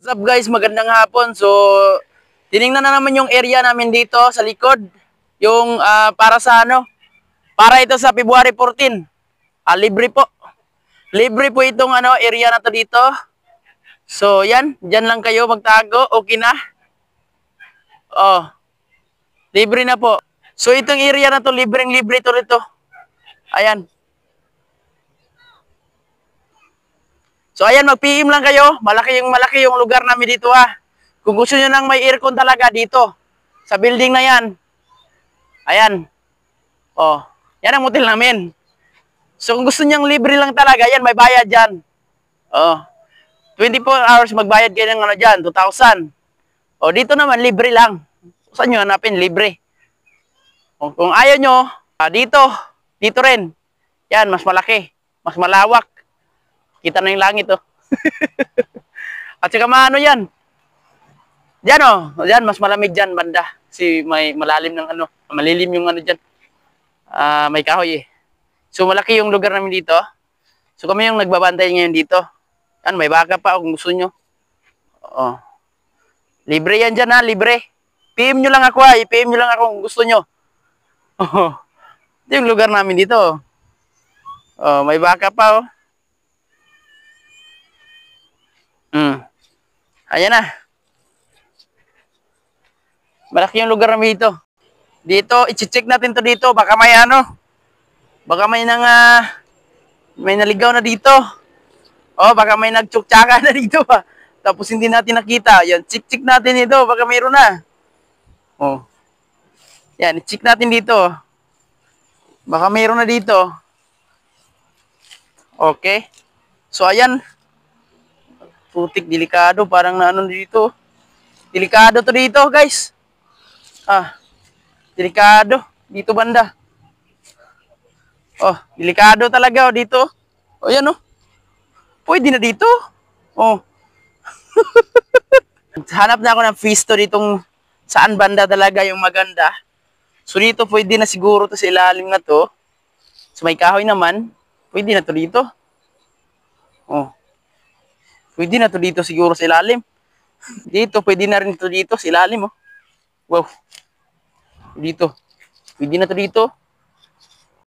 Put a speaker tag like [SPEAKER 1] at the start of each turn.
[SPEAKER 1] What's up guys, magandang hapon. So, tiningnan na naman yung area namin dito sa likod. Yung para sa ano, para ito sa February 14. Libre po. Libre po itong ano, area na to dito. So, yan, dyan lang kayo magtago. Okay na. Oh, libre na po. So, itong area na to, libreng-libre to rito. Ayan. So ayan, mag-PM lang kayo. Malaki yung lugar namin dito ha. Kung gusto niyo nang may aircon talaga dito sa building na 'yan. Ayan. Oh, 'yan ang hotel namin. So kung gusto niyo libre lang talaga, yan may bayad diyan. Oh. 24 hours magbayad kayo ng ano diyan, 2,000. Oh, dito naman libre lang. Saan niyo hanapin libre? Kung ayaw nyo, dito rin. Yan, mas malaki, mas malawak. Kita na yung langit, oh. At saka maano yan. Diyan, oh. Diyan, mas malamig dyan, banda. Kasi may malalim ng ano, malilim yung ano dyan. May kahoy, eh. So, malaki yung lugar namin dito. So, kami yung nagbabantay ngayon dito. Yan, may baka pa, kung gusto nyo. Oh. Libre yan dyan, ha, libre. PM nyo lang ako, ha. I-PM nyo lang ako kung gusto nyo. Oh. Ito yung lugar namin dito. Oh, may baka pa, oh. Ayan na. Malaki yung lugar namin dito. Dito, i-check natin to dito. Baka may ano. Baka may may naligaw na dito. Oh, baka may nagtsuktsaga na dito pa. Tapos hindi natin nakita. Yan, check natin ito. Baka mayroon na. Oh. Yan, i-check natin dito. Baka mayroon na dito. Okay. So, ayan. Putik, delikado. Parang na ano dito. Delikado to dito, guys. Delikado. Dito banda. Oh, delikado talaga, oh, dito. Oh, yan, oh. Pwede na dito. Oh. Hanap na ako ng pisto ditong saan banda talaga yung maganda. So, dito pwede na siguro to sa ilalim na to. So, may kahoy naman. Pwede na to dito. Oh. Pwede na to dito siguro sa ilalim. Dito, pwede na rin to dito sa ilalim, oh. Wow. Dito. Pwede na to dito.